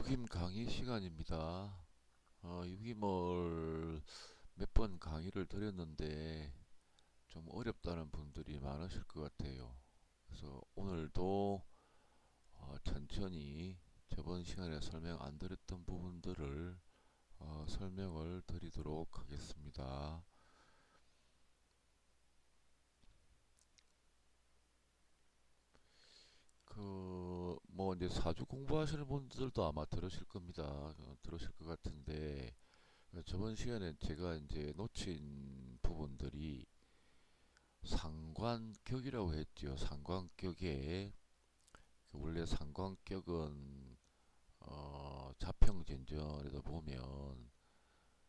유김 강의 시간입니다. 유김을 몇 번 강의를 드렸는데 좀 어렵다는 분들이 많으실 것 같아요. 그래서 오늘도 천천히 저번 시간에 설명 안 드렸던 부분들을 설명을 드리도록 하겠습니다. 뭐 이제 사주 공부하시는 분들도 아마 들으실 겁니다. 들으실 것 같은데 저번 시간에 제가 이제 놓친 부분들이 상관격이라고 했죠. 상관격에 원래 상관격은 자평진전에도 보면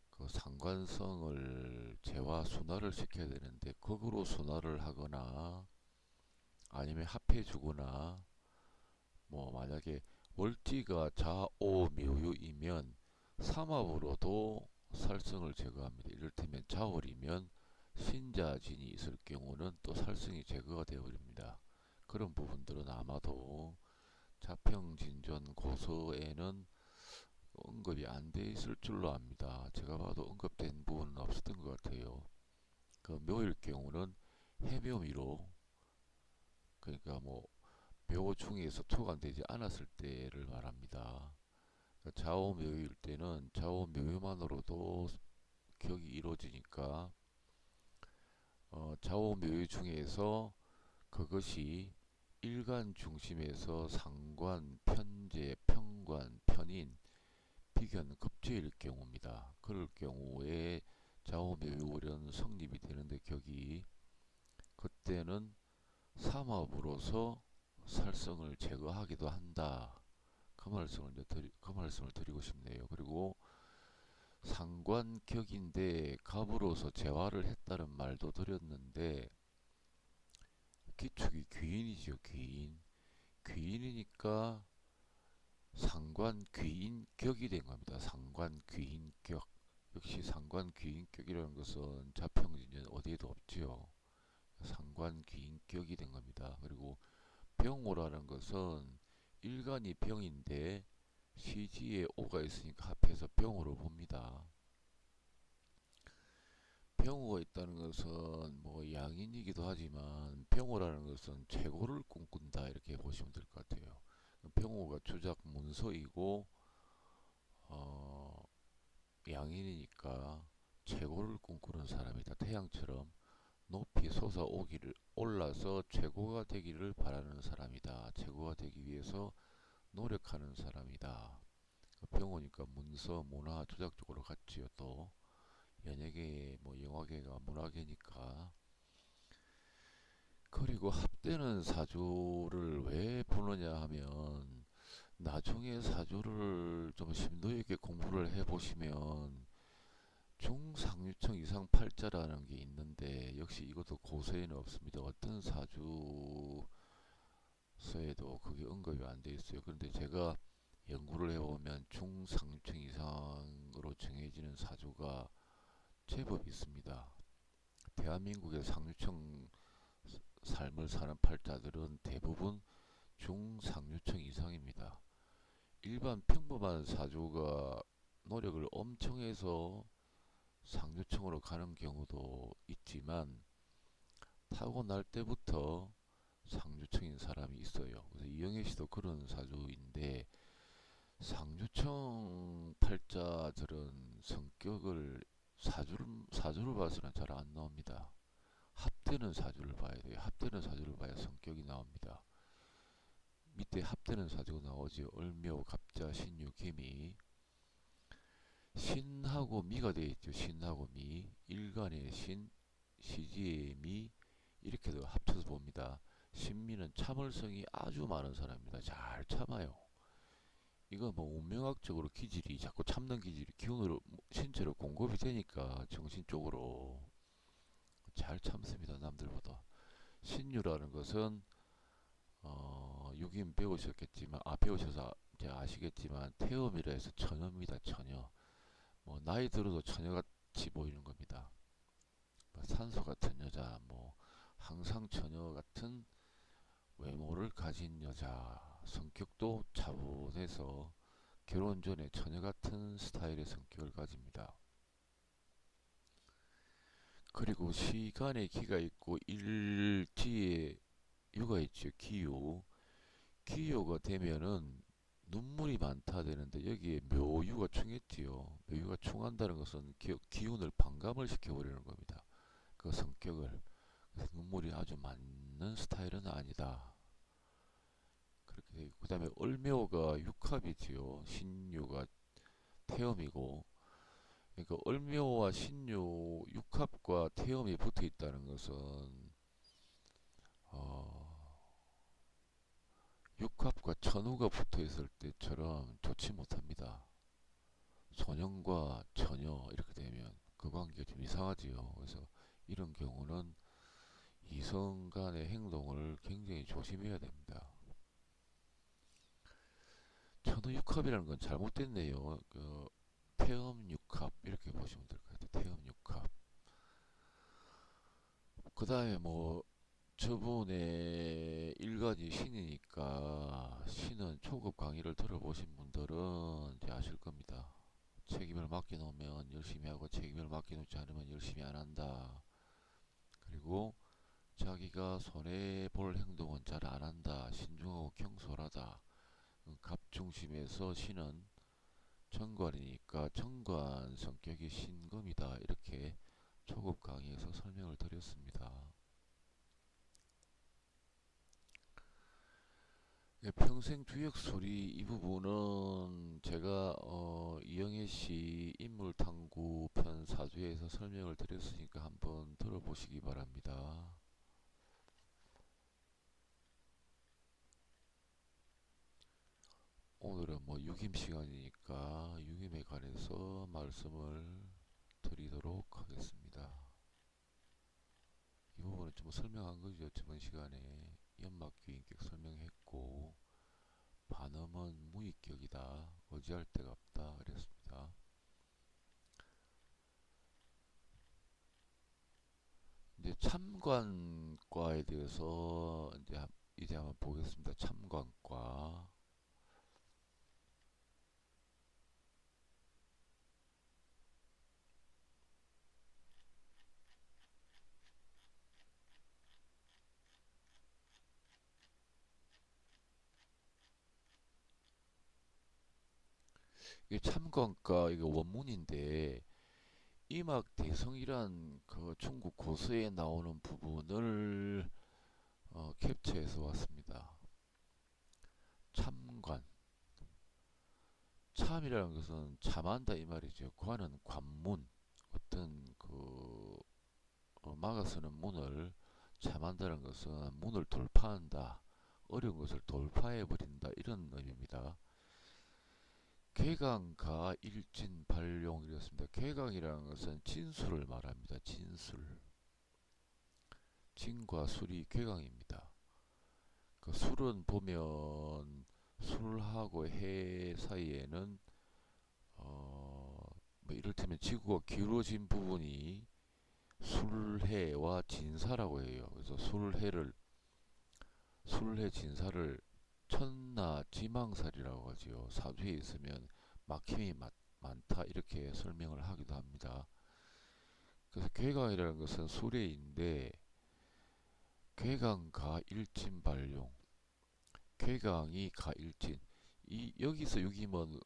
그 상관성을 재와 순화를 시켜야 되는데 극으로 순화를 하거나 아니면 합해주거나 뭐 만약에 월지가 자오묘유이면 삼합으로도 살성을 제거합니다. 이를테면 자월이면 신자진이 있을 경우는 또 살성이 제거가 되어버립니다. 그런 부분들은 아마도 자평진전 고서에는 언급이 안 돼 있을 줄로 압니다. 제가 봐도 언급된 부분은 없었던 것 같아요. 그 묘일 경우는 해묘미로, 그러니까 뭐 묘 중에서 토감되지 않았을 때를 말합니다. 그러니까 좌우묘일 때는 좌우묘만으로도 기억이 이루어지니까 좌우묘 중에서 그것이 일간 중심에서 상관, 편재, 평관, 편인, 비견, 급제일 경우입니다. 그럴 경우에 좌우묘율은 성립이 되는데 격이 그때는 삼합으로서 살성을 제거하기도 한다. 그 말씀을 드리고 싶네요. 그리고 상관격인데 갑으로서 재화를 했다는 말도 드렸는데 기축이 귀인이죠. 귀인. 귀인이니까 상관귀인격이 된 겁니다. 상관귀인격. 역시 상관귀인격이라는 것은 자평진전 어디에도 없지요. 상관귀인격이 된 겁니다. 그리고 병오라는 것은 일간이 병인데 시지에 오가 있으니까 합해서 병으로 봅니다. 병호가 있다는 것은 뭐 양인이기도 하지만 병호라는 것은 재고를 꿈꾼다 이렇게 보시면 될 것 같아요. 병호가 주작 문서이고 어, 양인이니까 최고를 꿈꾸는 사람이다. 태양처럼 높이 솟아오기를 올라서 최고가 되기를 바라는 사람이다. 최고가 되기 위해서 노력하는 사람이다. 병호니까 문서, 문화, 조작 쪽으로 갔지요. 또 연예계, 뭐 영화계가 문화계니까. 그리고 합되는 사주를 왜 보느냐 하면 나중에 사주를 좀 심도 있게 공부를 해보시면 중상류층 이상 팔자라는 게 있는데 역시 이것도 고서에는 없습니다. 어떤 사주서에도 그게 언급이 안 돼 있어요. 그런데 제가 연구를 해보면 중상류층 이상으로 정해지는 사주가 제법 있습니다. 대한민국의 상류층 삶을 사는 팔자들은 대부분 중상류층 이상입니다. 일반 평범한 사주가 노력을 엄청 해서 상류층으로 가는 경우도 있지만 타고날 때부터 상류층인 사람이 있어요. 그래서 이영애 씨도 그런 사주인데 상류층 팔자들은 성격을 사주를 봐서는 잘 안 나옵니다. 합되는 사주를 봐야 돼요. 합되는 사주를 봐야 성격이 나옵니다. 밑에 합되는 사주가 나오지. 을묘, 갑자, 신유, 개미. 신하고 미가 되어 있죠. 신하고 미. 일간의 신, 시지의 미. 이렇게도 합쳐서 봅니다. 신미는 참을성이 아주 많은 사람입니다. 잘 참아요. 이거 뭐 운명학적으로 기질이 자꾸 참는 기질이 기운으로 신체로 공급이 되니까 정신적으로 잘 참습니다. 남들보다. 신유라는 것은 유긴 배우셨겠지만 배우셔서 이제 아시겠지만 태음이라 해서 처녀입니다. 처녀. 뭐 나이 들어도 처녀같이 보이는 겁니다. 뭐 산소 같은 여자, 뭐 항상 처녀 같은 외모를 가진 여자, 성격도 차분해서 결혼 전에 처녀 같은 스타일의 성격을 가집니다. 그리고 시간의 기가 있고 일지의 유가 있죠. 기요. 기요가 되면은 눈물이 많다 되는데 여기에 묘유가 충했지요. 묘유가 충한다는 것은 기운을 반감을 시켜버리는 겁니다. 그 성격을. 그래서 눈물이 아주 많은 스타일은 아니다. 그렇게 되고 그다음에 을묘가 육합이지요. 신유가 태음이고 그러니까 을묘와 신유 육합과 태음이 붙어 있다는 것은 어, 육합과 천우가 붙어 있을 때처럼 좋지 못합니다. 소년과 처녀 이렇게 되면 그 관계가 좀 이상하지요. 그래서 이런 경우는 이성 간의 행동을 굉장히 조심해야 됩니다. 천우육합이라는 건 잘못됐네요. 태음육합 이렇게 보시면 될 것 같아요. 태음육합. 그 다음에 뭐 저분의 일간이 신이니까 신은 초급 강의를 들어보신 분들은 이제 아실 겁니다. 책임을 맡겨놓으면 열심히 하고 책임을 맡겨놓지 않으면 열심히 안 한다. 그리고 자기가 손해볼 행동은 잘 안 한다. 신중하고 경솔하다. 갑중심에서 신은 정관이니까 정관 성격이 신금이다. 이렇게 초급 강의에서 설명을 드렸습니다. 예, 평생 주역소리 이 부분은 제가 이영애 씨 인물탐구 편 4주에서 설명을 드렸으니까 한번 들어보시기 바랍니다. 오늘은 뭐 유김 시간이니까 유김에 관해서 말씀을 드리도록 하겠습니다. 이 부분은 좀 설명한 거죠. 저번 시간에 연막규인격 설명했고 반음은 무의격이다. 의지할 데가 없다. 그랬습니다. 이제 참관과에 대해서 이제 한번 보겠습니다. 참관과. 이게 참관과 이거 원문인데 이막대성이란 그 중국 고서에 나오는 부분을 캡처해서 왔습니다. 참관. 참이라는 것은 참한다 이 말이죠. 관은 관문. 어떤 막아서는 문을 참한다는 것은 문을 돌파한다. 어려운 것을 돌파해버린다. 이런 의미입니다. 궤강가 일진발용이었습니다. 궤강이라는 것은 진술을 말합니다. 진술. 진과 술이 궤강입니다. 그 술은 보면 술하고 해 사이에는 뭐 이를테면 지구가 기울어진 부분이 술해와 진사라고 해요. 그래서 술해 진사를 천나 지망살이라고 하지요. 사주에 있으면 막힘이 많다 이렇게 설명을 하기도 합니다. 그래서 괴강이라는 것은 수레인데 괴강가 일진발용 괴강이 가일진 이 여기서 유기면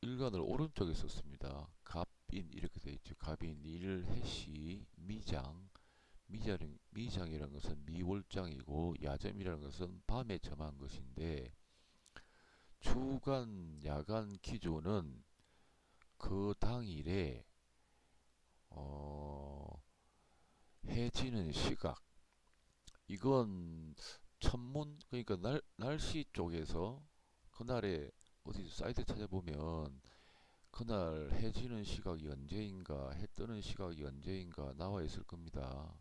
일간을 오른쪽에 썼습니다. 갑인 이렇게 되어 있죠. 갑인 일해시 미장이라는 것은 미월장이고 야점이라는 것은 밤에 점한 것인데 주간 야간 기조는 그 당일에 어, 해지는 시각 이건 천문 그러니까 날씨 쪽에서 그날에 어디 사이트 찾아보면 그날 해 지는 시각이 언제인가 해 뜨는 시각이 언제인가 나와 있을 겁니다.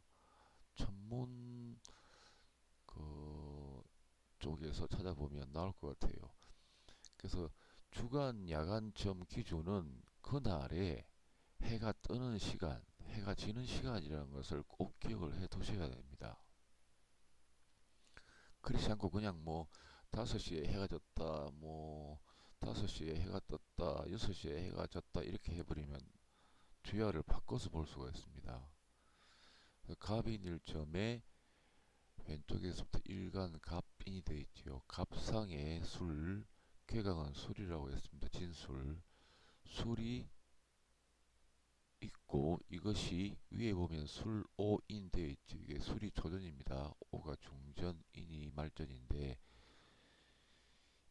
천문 그 쪽에서 찾아보면 나올 것 같아요. 그래서 주간 야간 점 기준은 그날에 해가 뜨는 시간, 해가 지는 시간이라는 것을 꼭 기억을 해 두셔야 됩니다. 그렇지 않고 그냥 뭐 5시에 해가 졌다, 뭐 5시에 해가 떴다, 6시에 해가 졌다 이렇게 해버리면 주야를 바꿔서 볼 수가 있습니다. 갑인일점에 왼쪽에서부터 일간 갑인이 되어 있지요. 갑상의 술, 쾌강은 술이라고 했습니다. 진술. 술이 있고 이것이 위에 보면 술오인 되어 있죠. 이게 술이 조전입니다. 오가 중전, 인이 말전인데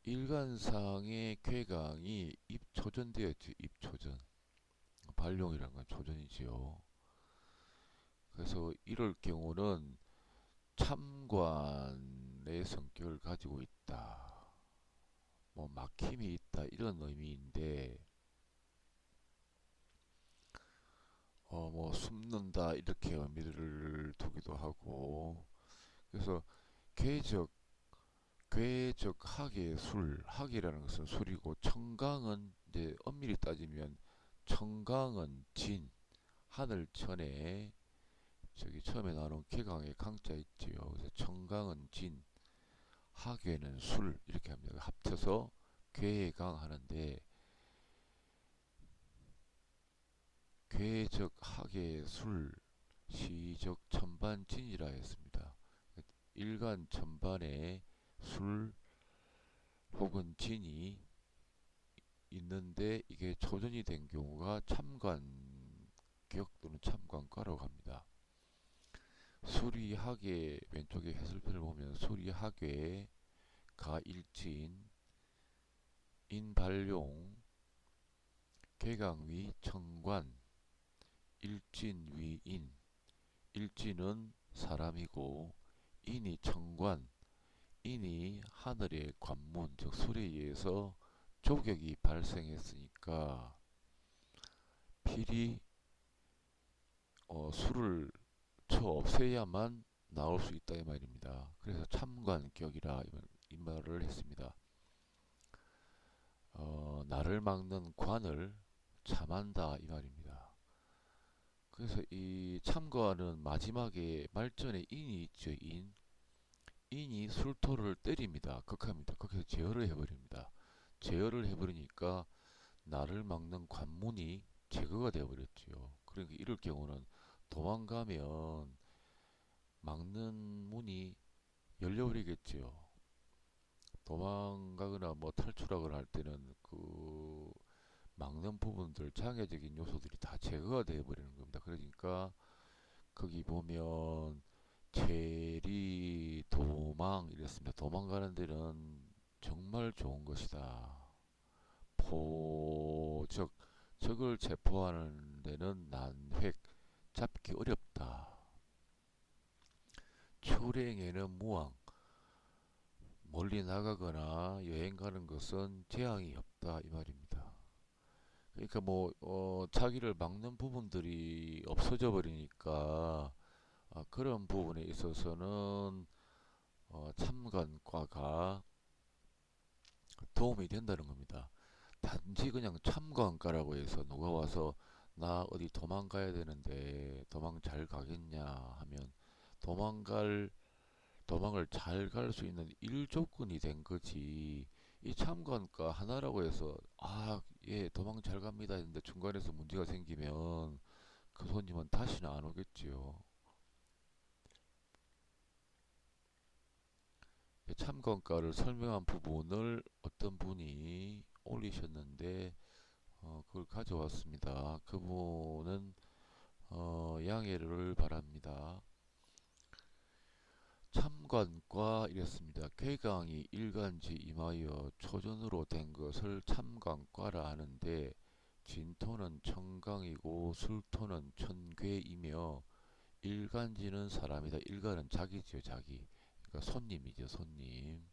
일간상의 쾌강이 입초전되어 있죠. 입초전. 발룡이라는 건 조전이지요. 그래서 이럴 경우는 참관의 성격을 가지고 있다. 뭐 막힘이 있다 이런 의미인데 뭐 숨는다 이렇게 의미를 두기도 하고 그래서 궤적 궤적학의 술 학이라는 것은 술이고 청강은 이제 엄밀히 따지면 청강은 진 하늘천에 저기 처음에 나눈 개강의 강자 있지요. 그래서 청강은 진 하괴는 술 이렇게 합니다. 합쳐서 괴강 하는데 괴적 하괴 술 시적 천반진이라 했습니다. 일간 천반에 술 혹은 진이 있는데 이게 초전이 된 경우가 참관격 또는 참관과라고 합니다. 수리하계 왼쪽에 해설편을 보면 수리하계 가일진 인발용 개강위 청관 일진위인 일진은 사람이고 인이 청관 인이 하늘의 관문 즉 술에 의해서 조격이 발생했으니까 필히 술을 쳐 없애야만 나올 수 있다 이 말입니다. 그래서 참관격이라 이 말을 했습니다. 나를 막는 관을 참한다 이 말입니다. 그래서 이 참관은 마지막에 말전에 인이 있죠. 인이 술토를 때립니다. 극합니다. 거기서 제어를 해버립니다. 제어를 해버리니까 나를 막는 관문이 제거가 되어버렸지요. 그러니까 이럴 경우는 도망가면 막는 문이 열려버리겠지요. 도망가거나 뭐 탈출하거나 할 때는 그 막는 부분들 장애적인 요소들이 다 제거가 되어 버리는 겁니다. 그러니까 거기 보면 체리 도망 이랬습니다. 도망가는 데는 정말 좋은 것이다. 포적 적을 체포하는 데는 난획 잡기 어렵다. 출행에는 무왕 멀리 나가거나 여행 가는 것은 재앙이 없다 이 말입니다. 그러니까 뭐 자기를 막는 부분들이 없어져 버리니까 그런 부분에 있어서는 참관과가 도움이 된다는 겁니다. 단지 그냥 참관과라고 해서 누가 와서 나 어디 도망가야 되는데 도망 잘 가겠냐 하면 도망갈 도망을 잘 갈 수 있는 일조건이 된 거지. 이 참관과 하나라고 해서 예, 도망 잘 갑니다 했는데 중간에서 문제가 생기면 그 손님은 다시는 안 오겠지요. 참관과를 설명한 부분을 어떤 분이 올리셨는데 그걸 가져왔습니다. 그분은 양해를 바랍니다. 참관과 이랬습니다. 쾌강이 일간지 임하여 초전으로 된 것을 참관과라 하는데 진토는 청강이고 술토는 천괴이며 일간지는 사람이다. 일간은 자기지요 자기. 그러니까 손님이죠 손님.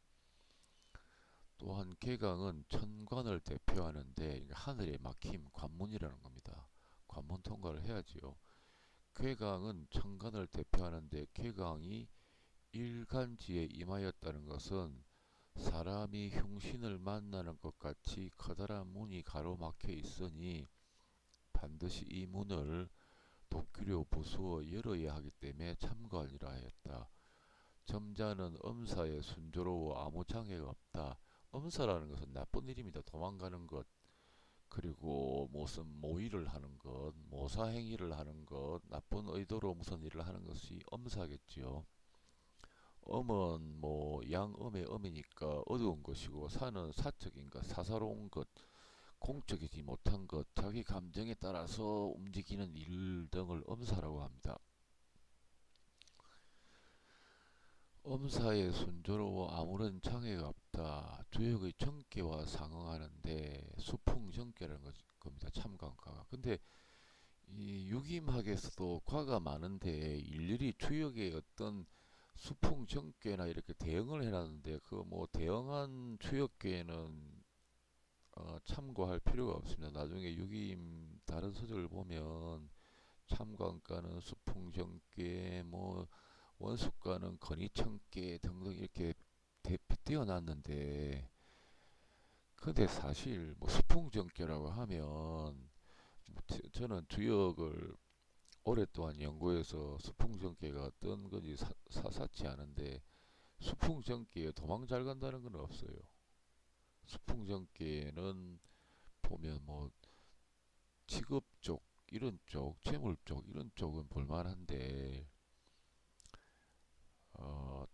또한 쾌강은 천관을 대표하는데 그러니까 하늘의 막힘 관문이라는 겁니다. 관문 통과를 해야지요. 쾌강은 천간을 대표하는데 쾌강이 일간지에 임하였다는 것은 사람이 흉신을 만나는 것 같이 커다란 문이 가로막혀 있으니 반드시 이 문을 도끼로 부수어 열어야 하기 때문에 참관이라 하였다. 점자는 엄사에 순조로워 아무 장애가 없다. 엄사라는 것은 나쁜 일입니다. 도망가는 것, 그리고 무슨 모의를 하는 것, 모사행위를 하는 것, 나쁜 의도로 무슨 일을 하는 것이 엄사겠지요. 엄은 뭐 양음의 음이니까 어두운 것이고, 사는 사적인 것, 사사로운 것, 공적이지 못한 것, 자기 감정에 따라서 움직이는 일 등을 엄사라고 합니다. 엄사의 순조로워 아무런 장애가 없다. 주역의 정계와 상응하는데 수풍정계라는 겁니다. 참관과가. 근데 이 유김학에서도 과가 많은데 일일이 주역의 어떤 수풍정계나 이렇게 대응을 해놨는데 그 뭐 대응한 주역계는 참고할 필요가 없습니다. 나중에 유김 다른 서적을 보면 참관과는 수풍정계, 뭐 원숙과는 건의청계 등등 이렇게 띄어놨는데, 근데 사실 뭐 수풍정계라고 하면 저는 주역을 오랫동안 연구해서 수풍정계가 어떤 건지 사사치 않은데, 수풍정계에 도망 잘 간다는 건 없어요. 수풍정계는 보면 뭐 직업 쪽 이런 쪽, 재물 쪽 이런 쪽은 볼만한데,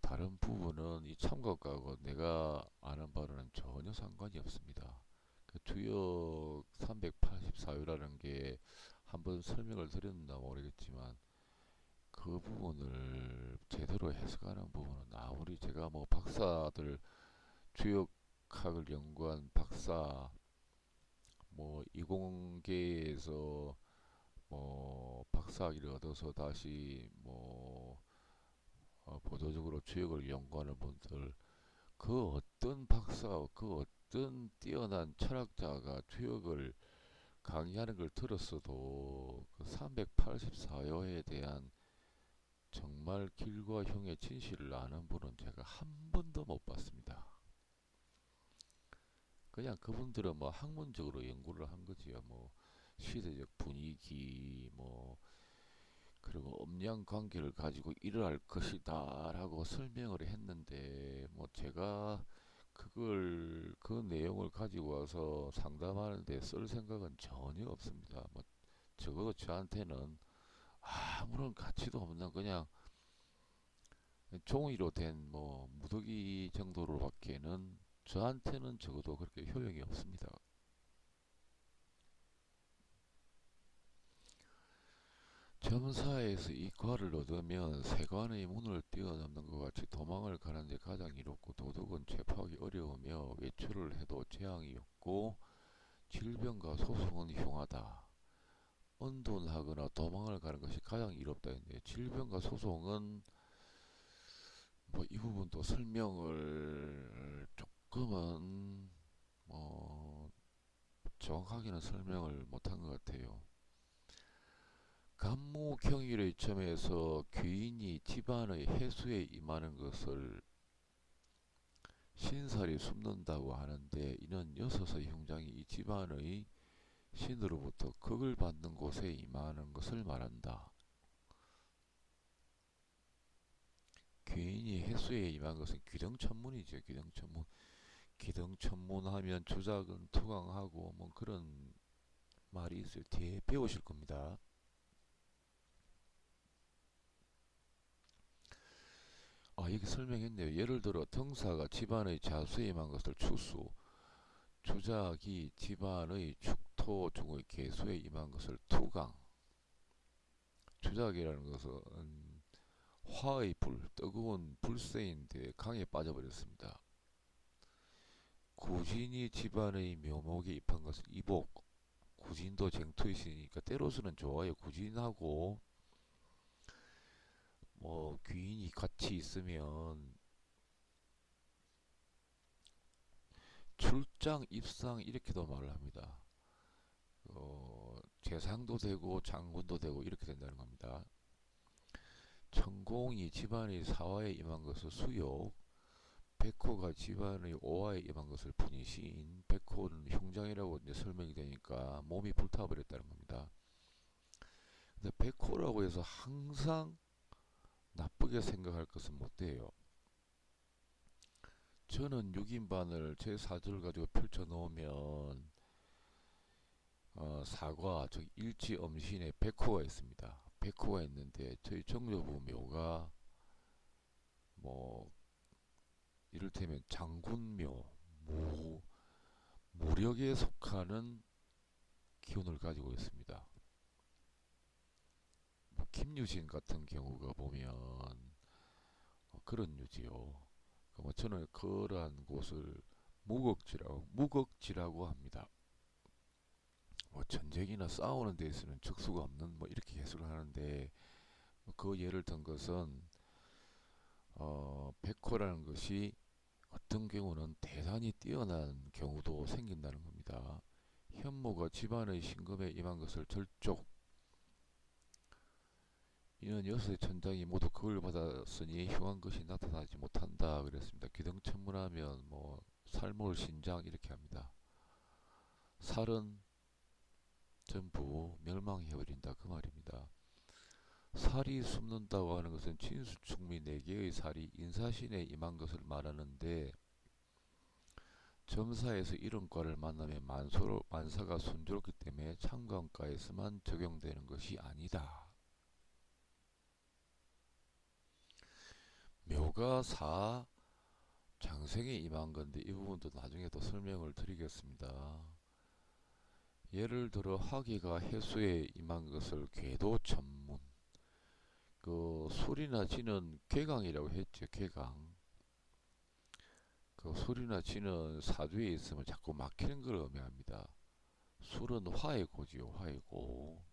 다른 부분은 이 참고과하고 내가 아는 바로는 전혀 상관이 없습니다. 그 주역 384요라는 게 한번 설명을 드렸나 모르겠지만, 그 부분을 제대로 해석하는 부분은 아무리 제가 뭐 박사들, 주역학을 연구한 박사, 뭐 이공계에서 뭐 박사학위를 얻어서 다시 뭐 보조적으로 주역을 연구하는 분들, 그 어떤 박사, 그 어떤 뛰어난 철학자가 주역을 강의하는 걸 들었어도 그 384요에 대한 정말 길과 형의 진실을 아는 분은 제가 한 번도 못 봤습니다. 그냥 그분들은 뭐 학문적으로 연구를 한 거지요. 뭐 시대적 분위기, 뭐 그리고 음양 관계를 가지고 일어날 것이다라고 설명을 했는데, 뭐 제가 그걸 그 내용을 가지고 와서 상담하는데 쓸 생각은 전혀 없습니다. 뭐 적어도 저한테는 아무런 가치도 없는 그냥 종이로 된 뭐 무더기 정도로밖에는 저한테는 적어도 그렇게 효용이 없습니다. 점사에서 이 과를 얻으면 세관의 문을 뛰어넘는 것 같이 도망을 가는데 가장 이롭고 도덕은 체포하기 어려우며 외출을 해도 재앙이 없고 질병과 소송은 흉하다. 언둔하거나 도망을 가는 것이 가장 이롭다 했는데, 질병과 소송은 뭐 이 부분도 설명을 조금은 뭐 정확하게는 설명을 못한 것 같아요. 간무경일의 점에서 귀인이 집안의 해수에 임하는 것을 신살이 숨는다고 하는데, 이는 여섯의 흉장이 이 집안의 신으로부터 극을 받는 곳에 임하는 것을 말한다. 귀인이 해수에 임한 것은 귀등천문이죠. 귀등천문. 귀등천문하면 주작은 투강하고 뭐 그런 말이 있어요. 뒤에 배우실 겁니다. 여기 설명했네요. 예를 들어 등사가 집안의 자수에 임한 것을 추수, 주작이 집안의 축토 중의 개수에 임한 것을 투강. 주작이라는 것은 화의 불, 뜨거운 불새인데 강에 빠져버렸습니다. 구진이 집안의 묘목에 입한 것을 이복. 구진도 쟁투이시니까 때로서는 좋아요. 구진하고 뭐 귀인이 같이 있으면 출장, 입상 이렇게도 말을 합니다. 재상도 되고 장군도 되고 이렇게 된다는 겁니다. 천공이 집안의 사화에 임한 것을 수욕, 백호가 집안의 오화에 임한 것을 분이시인. 백호는 흉장이라고 이제 설명이 되니까 몸이 불타버렸다는 겁니다. 근데 백호라고 해서 항상 나쁘게 생각할 것은 못 돼요. 저는 6인반을 제 사주를 가지고 펼쳐 놓으면 사과, 즉 일지 엄신에 백호가 있습니다. 백호가 있는데 저희 정조부 묘가 뭐 이를테면 장군묘, 무, 무력에 속하는 기운을 가지고 있습니다. 뭐 김유신 같은 경우가 보면 그런 유지요. 뭐 저는 그러한 곳을 무극지라고 합니다. 뭐 전쟁이나 싸우는 데에서는 적수가 없는 뭐 이렇게 해석을 하는데 그 예를 든 것은 백호라는 것이 어떤 경우는 대단히 뛰어난 경우도 생긴다는 겁니다. 현모가 집안의 신금에 임한 것을 절족 이는 여섯의 천장이 모두 그걸 받았으니 흉한 것이 나타나지 못한다 그랬습니다. 기등천문하면 뭐 살몰 신장 이렇게 합니다. 살은 전부 멸망해버린다 그 말입니다. 살이 숨는다고 하는 것은 진수충미 4개의 살이 인사신에 임한 것을 말하는데 점사에서 이런 과를 만나면 만사가 순조롭기 때문에 창관과에서만 적용되는 것이 아니다. 묘가 사 장생에 임한 건데 이 부분도 나중에 또 설명을 드리겠습니다. 예를 들어 화기가 해수에 임한 것을 궤도천문 그 술이나 지는 궤강이라고 했죠. 궤강 그 술이나 지는 사주에 있으면 자꾸 막히는 걸 의미합니다. 술은 화의 고지요. 화의 고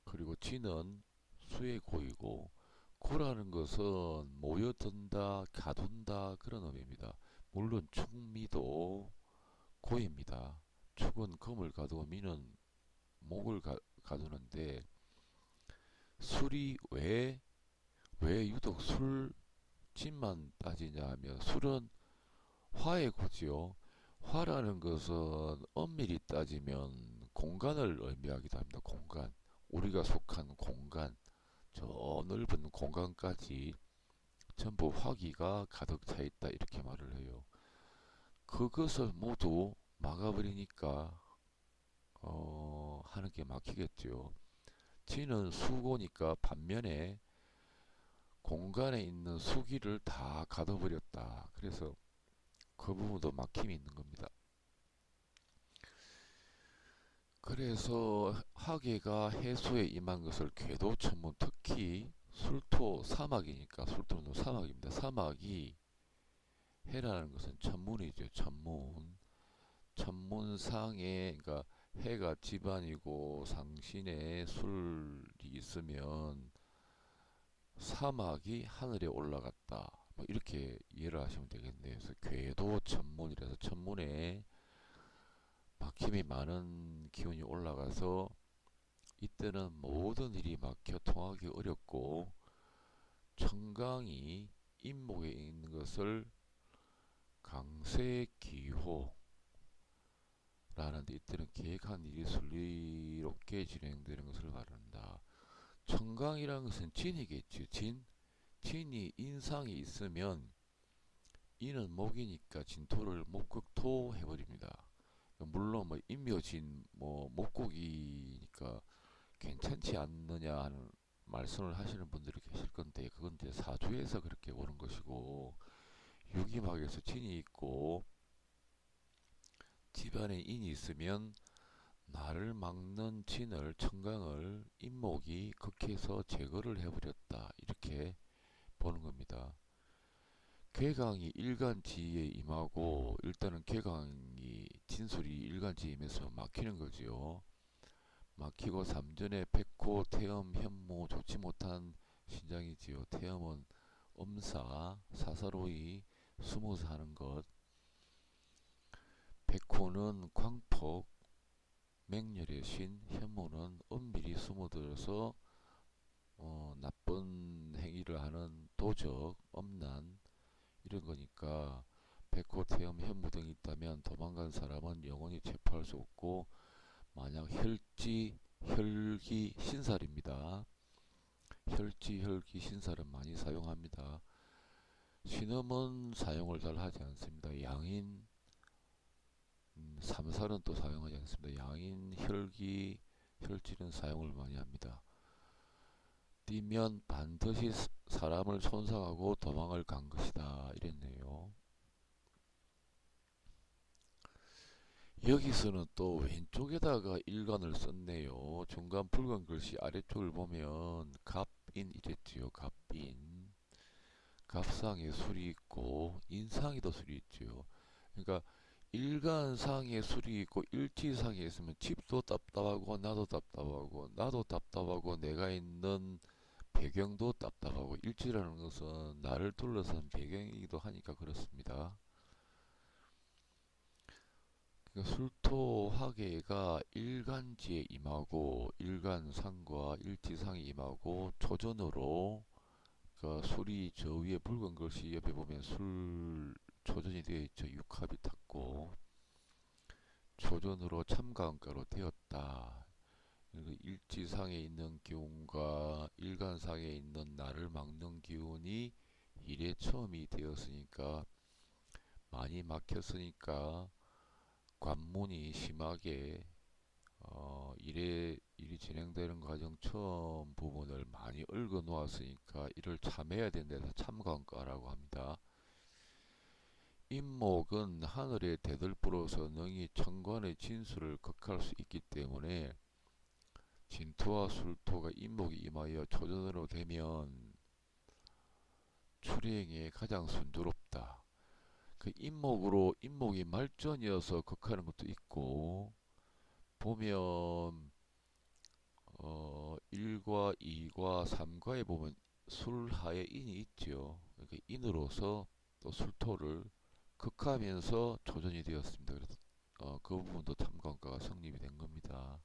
그리고 지는 수의 고이고 고라는 것은 모여든다 가둔다 그런 의미입니다. 물론 축미도 고입니다. 축은 금을 가두고 미는 목을 가두는데 술이 왜 유독 술집만 따지냐 하면 술은 화의 고지요. 화라는 것은 엄밀히 따지면 공간을 의미하기도 합니다. 공간. 우리가 속한 공간, 저 넓은 공간까지 전부 화기가 가득 차 있다 이렇게 말을 해요. 그것을 모두 막아버리니까 하는 게 막히겠죠. 지는 수고니까 반면에 공간에 있는 수기를 다 가둬버렸다. 그래서 그 부분도 막힘이 있는 겁니다. 그래서 하계가 해수에 임한 것을 궤도천문 특히 술토 사막이니까 술토는 사막입니다. 사막이 해라는 것은 천문이죠. 천문. 천문상에 그러니까 해가 집안이고 상신에 술이 있으면 사막이 하늘에 올라갔다. 뭐 이렇게 이해를 하시면 되겠네요. 그래서 궤도 천문이라서 천문에 막힘이 많은 기운이 올라가서 이때는 모든 일이 막혀 통하기 어렵고 청강이 인목에 있는 것을 강세기호라는데 이때는 계획한 일이 순리롭게 진행되는 것을 말한다. 청강이라는 것은 진이겠죠. 진이 인상이 있으면 이는 목이니까 진토를 목극토 해버립니다. 물론 뭐 인묘진 뭐 목국이니까 괜찮지 않느냐 하는 말씀을 하시는 분들이 계실 건데 그건 이제 사주에서 그렇게 보는 것이고 유기막에서 진이 있고 집안에 인이 있으면 나를 막는 진을 청강을 인목이 극해서 제거를 해버렸다 이렇게 보는 겁니다. 괴강이 일간지에 임하고 일단은 괴강이 진술이 일간지에 임해서 막히는 거지요. 막히고 삼전에 백호, 태âm, 현무 좋지 못한 신장이지요. 태음은 엄사, 사사로이 숨어서 하는 것. 백호는 광폭, 맹렬의 신, 현무는 엄밀히 숨어들어서 나쁜 행위를 하는 도적, 엄난 이런 거니까 백호, 태음, 현무 등이 있다면 도망간 사람은 영원히 체포할 수 없고 만약 혈지, 혈기, 신살입니다. 혈지, 혈기, 신살은 많이 사용합니다. 신음은 사용을 잘 하지 않습니다. 양인, 삼살은 또 사용하지 않습니다. 양인, 혈기, 혈질은 사용을 많이 합니다. 뛰면 반드시 사람을 손상하고 도망을 간 것이다. 이랬네요. 여기서는 또 왼쪽에다가 일간을 썼네요. 중간 붉은 글씨 아래쪽을 보면 갑인 이랬지요. 갑인. 갑상에 술이 있고 인상에도 술이 있지요. 그러니까 일간상에 술이 있고 일지상에 있으면 집도 답답하고 나도 답답하고 나도 답답하고 내가 있는 배경도 답답하고 일지라는 것은 나를 둘러싼 배경이기도 하니까 그렇습니다. 그러니까 술토화계가 일간지에 임하고 일간상과 일지상에 임하고 초전으로 그 술이 저 위에 붉은 글씨 옆에 보면 술 초전이 되어 있죠. 육합이 탔고 초전으로 참가원가로 되었다. 일지상에 있는 기운과 일간상에 있는 나를 막는 기운이 일에 처음이 되었으니까 많이 막혔으니까 관문이 심하게 일이 진행되는 과정 처음 부분을 많이 얽어 놓았으니까 이를 참아야 된다해서 참관과라고 합니다. 임목은 하늘의 대들보로서 능히 천관의 진수를 극할 수 있기 때문에 진토와 술토가 임목이 임하여 초전으로 되면 출행에 가장 순조롭다. 그 임목으로 임목이 말전이어서 극하는 것도 있고 보면 1과 2과 3과에 보면 술하에 인이 있죠. 그러니까 인으로서 또 술토를 극하면서 조전이 되었습니다. 그래서 그 부분도 탐관과가 성립이 된 겁니다.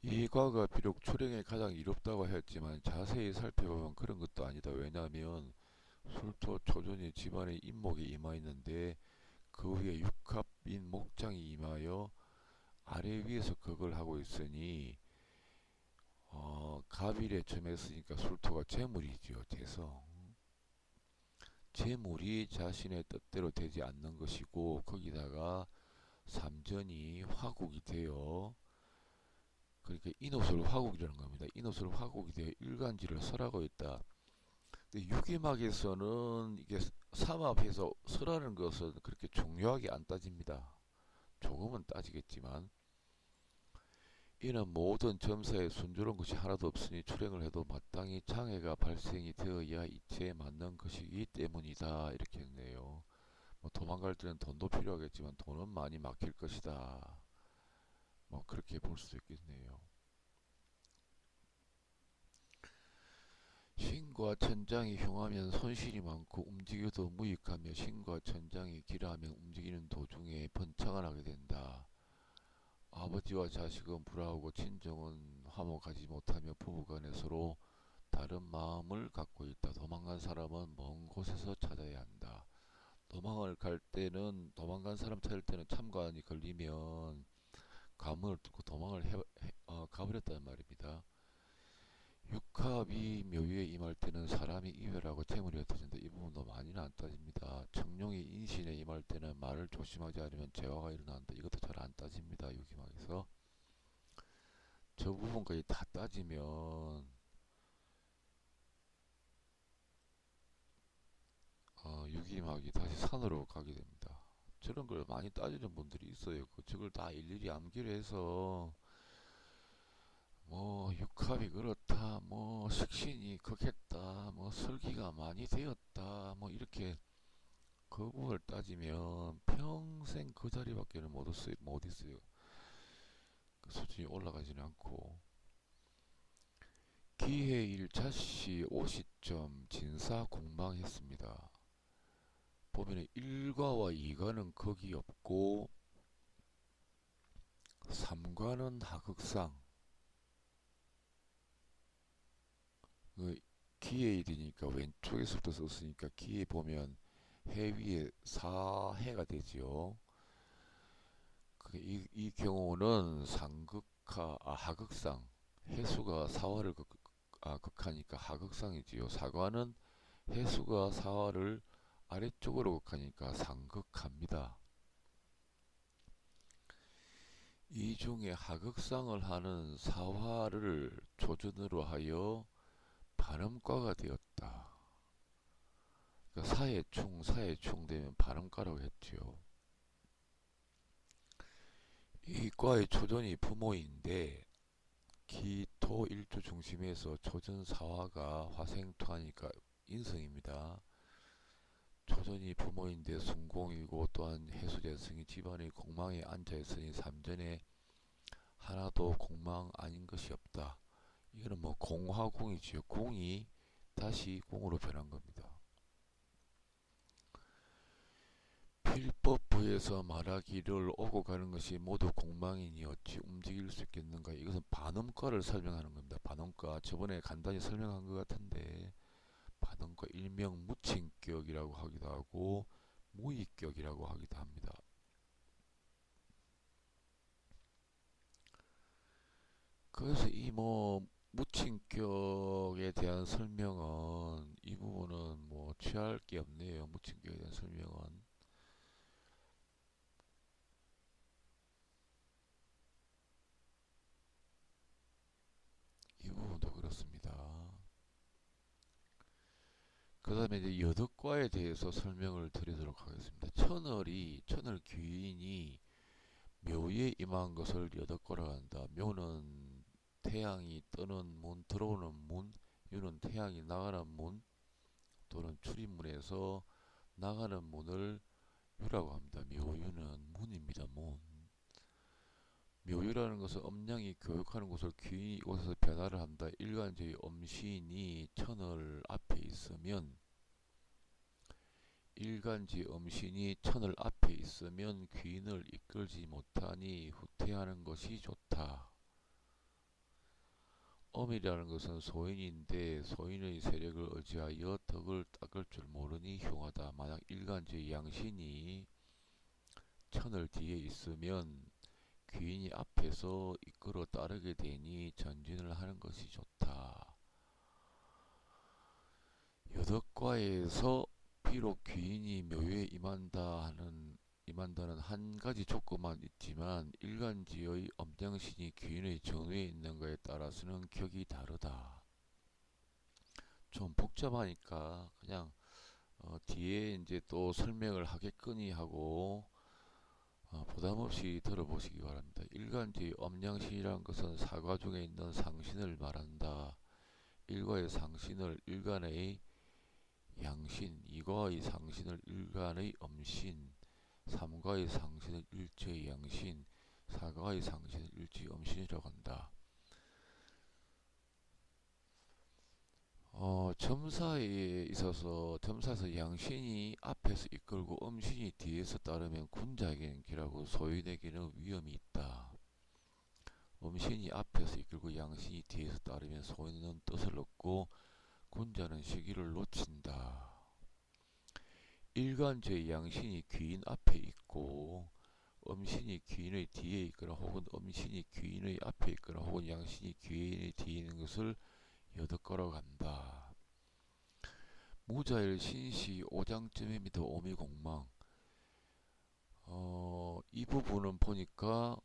이 과가 비록 초령에 가장 이롭다고 했지만 자세히 살펴보면 그런 것도 아니다. 왜냐하면 술토 초전이 집안에 인목이 임하 있는데 그 위에 육합인 목장이 임하여 아래 위에서 그걸 하고 있으니 갑일에 점했으니까 술토가 재물이지요. 재성. 재물이 자신의 뜻대로 되지 않는 것이고 거기다가 삼전이 화국이 되어 그러니까 인옷을 화국이라는 겁니다. 인옷을 화국이 되어 일간지를 설하고 있다. 근데 유기막에서는 이게 삼합해서 설하는 것은 그렇게 중요하게 안 따집니다. 조금은 따지겠지만 이는 모든 점사에 순조로운 것이 하나도 없으니 출행을 해도 마땅히 장애가 발생이 되어야 이체에 맞는 것이기 때문이다. 이렇게 했네요. 뭐 도망갈 때는 돈도 필요하겠지만 돈은 많이 막힐 것이다. 뭐 그렇게 볼 수도 있겠네요. 신과 천장이 흉하면 손실이 많고 움직여도 무익하며 신과 천장이 길하면 움직이는 도중에 번창을 하게 된다. 아버지와 자식은 불화하고 친정은 화목하지 못하며 부부간에 서로 다른 마음을 갖고 있다. 도망간 사람은 먼 곳에서 찾아야 한다. 도망을 갈 때는 도망간 사람 찾을 때는 참관이 걸리면 가문을 뚫고 도망을 가버렸다는 말입니다. 육합이 묘유에 임할 때는 사람이 이별하고 재물이 흩어진다. 이 부분도 많이는 안 따집니다. 청룡이 인신에 임할 때는 말을 조심하지 않으면 재화가 일어난다. 이것도 잘 안 따집니다. 유기막에서. 저 부분까지 다 따지면 유기막이 다시 산으로 가게 됩니다. 저런 걸 많이 따지는 분들이 있어요. 그걸 다 일일이 암기를 해서 뭐 육합이 그렇다, 뭐 식신이 극했다, 뭐 설기가 많이 되었다, 뭐 이렇게 그 부분을 따지면 평생 그 자리밖에는 못 있어요. 그 수준이 올라가지는 않고 기해일 자씨 50점 진사공방했습니다. 보면 1과와 2과는 거기 없고 3과는 하극상 그 기해일이니까 왼쪽에서부터 썼으니까 기해 보면 해 위에 사해가 되지요. 이 경우는 상극 하극상. 해수가 사화를 극하니까 하극상이지요. 사과는 해수가 사화를 아래쪽으로 극하니까 상극합니다. 이 중에 하극상을 하는 사화를 조준으로 하여 반음과가 되었다. 그러니까 사해충 되면 반음과라고 했지요. 이 과의 초전이 부모인데 기토 일조 중심에서 초전 사화가 화생토하니까 인성입니다. 초전이 부모인데 순공이고 또한 해수재성이 집안의 공망에 앉아있으니 삼전에 하나도 공망 아닌 것이 없다. 이거는 뭐 공화공이지요. 공이 다시 공으로 변한 겁니다. 필법부에서 말하기를 오고 가는 것이 모두 공망이니 어찌 움직일 수 있겠는가. 이것은 반음과를 설명하는 겁니다. 반음과 저번에 간단히 설명한 것 같은데 반음과 일명 무친격이라고 하기도 하고 무의격이라고 하기도 합니다. 그래서 이 뭐 무친격에 대한 설명은 이 부분은 뭐 취할 게 없네요. 무친격에 대한 설명은 이 부분도 그렇습니다. 그 다음에 이제 여덕과에 대해서 설명을 드리도록 하겠습니다. 천을 귀인이 묘에 임한 것을 여덕과라고 한다. 묘는 태양이 뜨는 문, 들어오는 문, 유는 태양이 나가는 문 또는 출입문에서 나가는 문을 유라고 합니다. 묘유는 문입니다. 문. 묘유라는 것은 음양이 교육하는 곳을 귀인이 이곳에서 변화를 한다. 일간적인 음신이 천을 앞에 있으면 천을 앞에 있으면 귀인을 이끌지 못하니 후퇴하는 것이 좋다. 엄이라는 것은 소인인데 소인의 세력을 의지하여 덕을 닦을 줄 모르니 흉하다. 만약 일간지의 양신이 천을 뒤에 있으면 귀인이 앞에서 이끌어 따르게 되니 전진을 하는 것이 좋다. 여덕과에서 비록 귀인이 묘에 임한다는 한 가지 조건만 있지만 일간지의 엄정신이 귀인의 정위에 있는가에 따라서는 격이 다르다. 좀 복잡하니까 그냥 뒤에 이제 또 설명을 하겠거니 하고 부담 없이 들어보시기 바랍니다. 일간지의 엄양신이란 것은 사과 중에 있는 상신을 말한다. 일과의 상신을 일간의 양신, 이과의 상신을 일간의 엄신, 삼과의 상신을 일체의 양신, 사과의 상신을 일체의 엄신이라고 한다. 점사에 있어서 점사에서 양신이 앞에서 이끌고 음신이 뒤에서 따르면 군자에게는 길하고 소인에게는 위험이 있다. 음신이 앞에서 이끌고 양신이 뒤에서 따르면 소인은 뜻을 얻고 군자는 시기를 놓친다. 일간제 양신이 귀인 앞에 있고 음신이 귀인의 뒤에 있거나 혹은 음신이 귀인의 앞에 있거나 혹은 양신이 귀인의 뒤에 있는 것을 여덕거라고 한다. 무자일 신시 오장점입니다. 오미공망. 이 부분은 보니까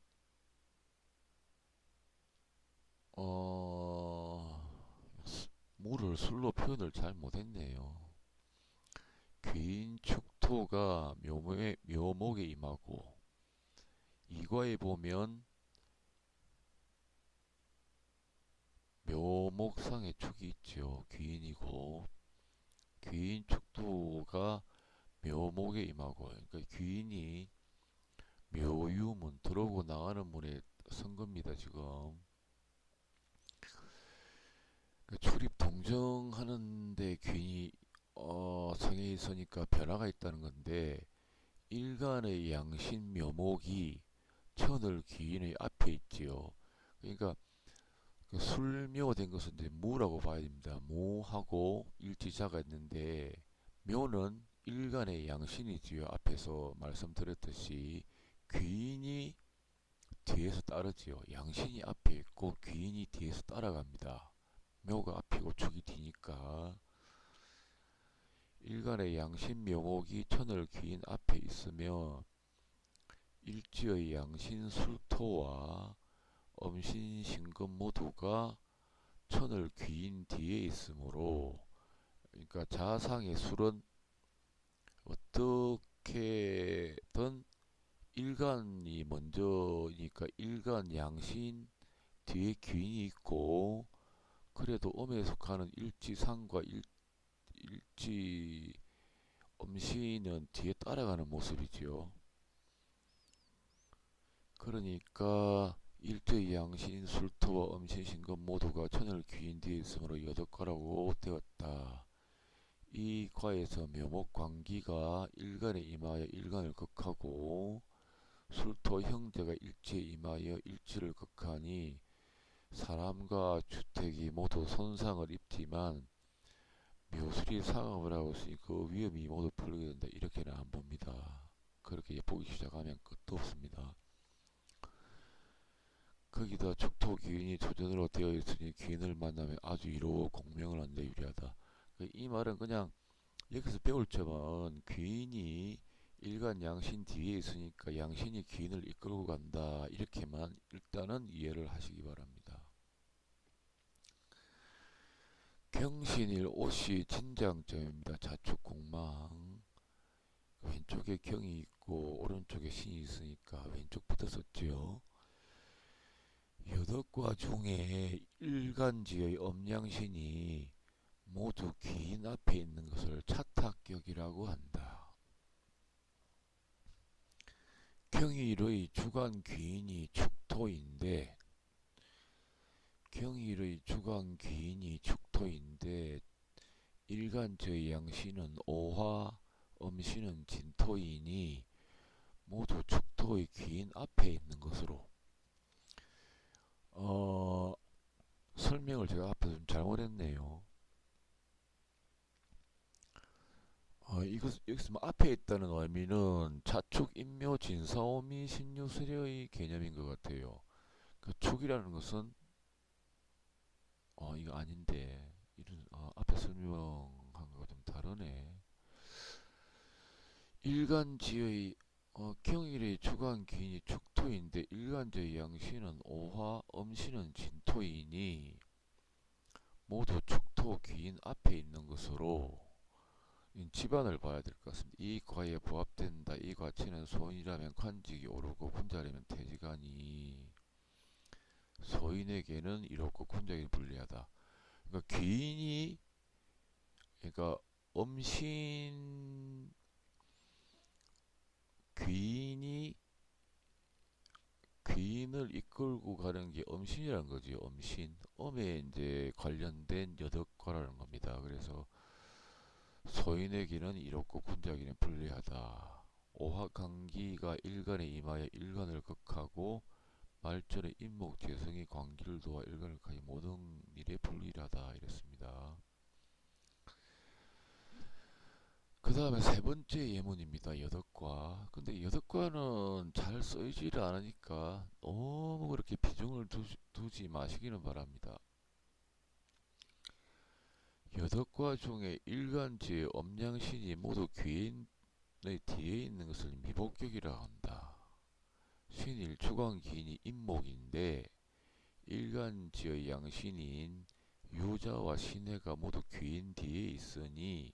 무를 술로 표현을 잘 못했네요. 귀인 축토가 묘목에 임하고 이과에 보면 묘목상의 축이 있죠. 귀인이고 귀인 축토가 묘목에 임하고 그러니까 귀인이 묘유문 들어오고 나가는 문에 선 겁니다. 지금 그러니까 출입 동정하는데 귀인이 성에 있으니까 변화가 있다는 건데 일간의 양신 묘목이 천을 귀인의 앞에 있지요. 그러니까 그 술묘된 것은 이제 무라고 봐야 됩니다. 무하고 일지자가 있는데 묘는 일간의 양신이지요. 앞에서 말씀드렸듯이 귀인이 뒤에서 따르지요. 양신이 있고 귀인이 뒤에서 따라갑니다. 묘가 앞이고 축이 뒤니까 일간의 양신 묘목이 천을 귀인 앞에 있으며 일지의 양신 술토와 엄신 신금 모두가 천을 귀인 뒤에 있으므로, 그러니까 자상의 술은 어떻게든 일간이 먼저니까 일간 양신 뒤에 귀인이 있고, 그래도 엄에 속하는 일지상과 일지 엄신은 뒤에 따라가는 모습이지요. 그러니까 일제의 양신 술토와 엄신 신금 모두가 천을 귀인 뒤에 있으므로 여덕과라고 되었다. 이 과에서 묘목 광기가 일간에 임하여 일간을 극하고 술토 형제가 일지에 임하여 일지를 극하니 사람과 주택이 모두 손상을 입지만 묘술이 상업을 하고 있으니 그 위험이 모두 풀리게 된다. 이렇게는 안 봅니다. 그렇게 보기 시작하면 끝도 없습니다. 거기다 축토 귀인이 조전으로 되어 있으니 귀인을 만나면 아주 이로워 공명을 한데 유리하다. 이 말은 그냥 여기서 배울 점은 귀인이 일간 양신 뒤에 있으니까 양신이 귀인을 이끌고 간다. 이렇게만 일단은 이해를 하시기 바랍니다. 경신일 옷이 진장점입니다. 자축 공망. 왼쪽에 경이 있고 오른쪽에 신이 있으니까 왼쪽부터 썼지요. 여덕과 중에 일간지의 엄양신이 모두 귀인 앞에 있는 것을 차탁격이라고 한다. 경일의 주간 귀인이 축토인데 일간지의 양신은 오화, 엄신은 진토이니 모두 축토의 귀인 앞에 있는 것으로, 설명을 제가 앞에서 좀 잘못했네요. 여기서 뭐 앞에 있다는 의미는 자축, 인묘, 진사오미, 신유수려의 개념인 것 같아요. 그 축이라는 것은 이거 아닌데 이런 앞에 설명한 거가 좀 다르네. 일간지의 경일의 주간 기인이 축토인데 일간지의 양신은 오화, 음신은 진토이니 모두 축토 귀인 앞에 있는 것으로 집안을 봐야 될 것 같습니다. 이 과에 부합된다. 이 과치는 소인이라면 관직이 오르고 군자라면 퇴직하니 소인에게는 이롭고 군자에게 불리하다. 그러니까 귀인이, 그러니까 음신 귀인이 귀인을 이끌고 가는 게 음신이라는 거지. 음신, 음에 이제 관련된 여덕과라는 겁니다. 그래서 소인에게는 이롭고 군자에게는 불리하다. 오화강기가 일간에 임하여 일간을 극하고 말전의 인목재성이 광기를 도와 일간을 극하여 모든 일에 불리하다. 이랬습니다. 그 다음에 세 번째 예문입니다. 여덕과. 근데 여덕과는 잘 쓰이지를 않으니까 너무 그렇게 비중을 두지 마시기는 바랍니다. 여덕과 중에 일간지의 엄양신이 모두 귀인의 뒤에 있는 것을 미복격이라 한다. 신일 주광기인이 인목인데 일간지의 양신인 유자와 신해가 모두 귀인 뒤에 있으니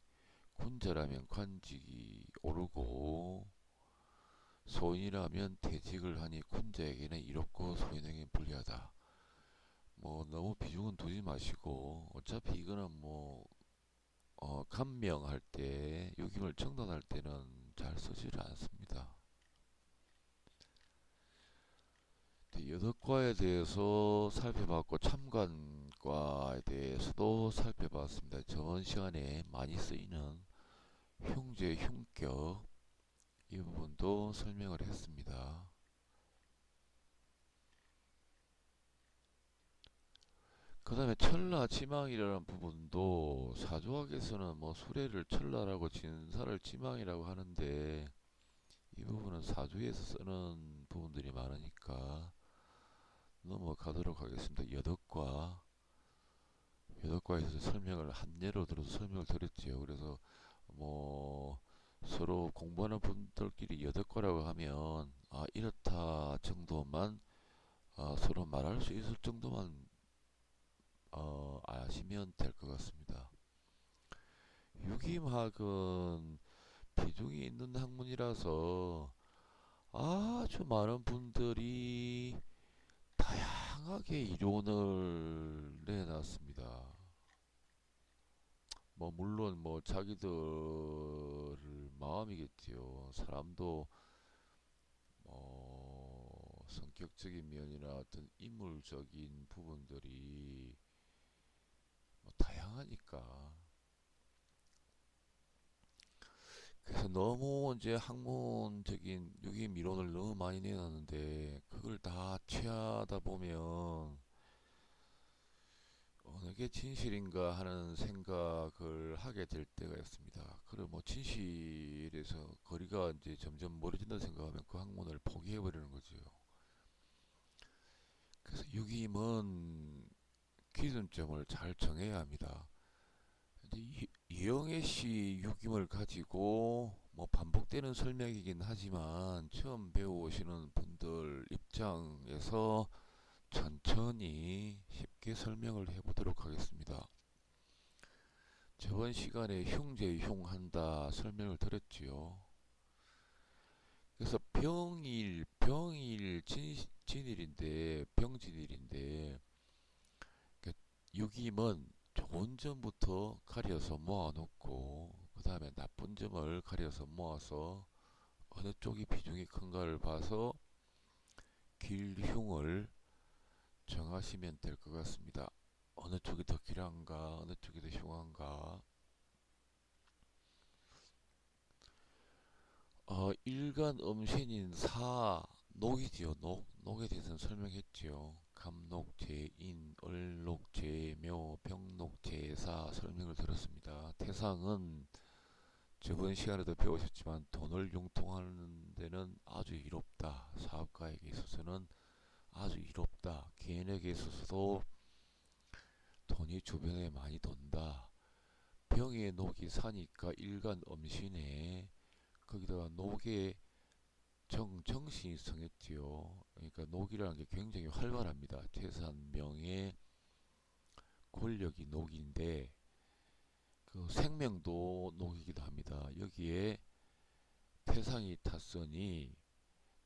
군자라면 관직이 오르고 소인이라면 퇴직을 하니 군자에게는 이롭고 소인에게는 불리하다. 뭐 너무 비중은 두지 마시고 어차피 이거는 뭐 간명할 때 유김을 청단할 때는 잘 쓰지를 않습니다. 여덕과에 대해서 살펴봤고 참관과에 대해서도 살펴봤습니다. 저번 시간에 많이 쓰이는 흉제, 흉격 이 부분도 설명을 했습니다. 그 다음에 철라, 지망이라는 부분도 사조학에서는 뭐 수레를 철라라고 진사를 지망이라고 하는데 이 부분은 사조에서 쓰는 부분들이 많으니까 넘어가도록 하겠습니다. 여덕과에서 설명을 한 예로 들어서 설명을 드렸지요. 그래서 뭐 서로 공부하는 분들끼리 여덕과라고 하면 이렇다 정도만 서로 말할 수 있을 정도만 아시면 될 것 같습니다. 유기막은 비중이 있는 학문이라서 아주 많은 분들이 다양하게 이론을 내놨습니다. 뭐 물론 뭐 자기들 마음이겠지요. 사람도 성격적인 면이나 어떤 인물적인 부분들이 뭐 다양하니까. 그래서 너무 이제 학문적인 유기 미론을 너무 많이 내놨는데 그걸 다 취하다 보면 어느 게 진실인가 하는 생각을 하게 될 때가 있습니다. 그리고 뭐 진실에서 거리가 이제 점점 멀어진다 생각하면 그 학문을 포기해 버리는 거죠. 그래서 유기임은 기준점을 잘 정해야 합니다. 이제 이영애 씨 유기임을 가지고 뭐 반복되는 설명이긴 하지만 처음 배우시는 분들 입장에서 천천히 쉽게 설명을 해보도록 하겠습니다. 저번 시간에 흉제흉한다 설명을 드렸지요. 그래서 진일인데 병진일인데 유김은 좋은 점부터 가려서 모아놓고 그 다음에 나쁜 점을 가려서 모아서 어느 쪽이 비중이 큰가를 봐서 길흉을 정하시면 될 것 같습니다. 어느 쪽이 더 길한가 어느 쪽이 더 흉한가. 일간 음신인 사 녹이지요. 녹에 대해서는 설명했지요. 감녹, 제인, 얼녹, 제묘, 병녹, 제사 설명을 들었습니다. 태상은 저번 시간에도 배우셨지만 돈을 융통하는 데는 아주 이롭다. 사업가에게 있어서는 아주 이롭다. 개인에게 있어서도 돈이 주변에 많이 돈다. 병의 녹이 사니까 일간 음신에 거기다가 녹의 정신이 성했지요. 그러니까 녹이라는 게 굉장히 활발합니다. 태산, 명예, 권력이 녹인데 그 생명도 녹이기도 합니다. 여기에 태상이 탔으니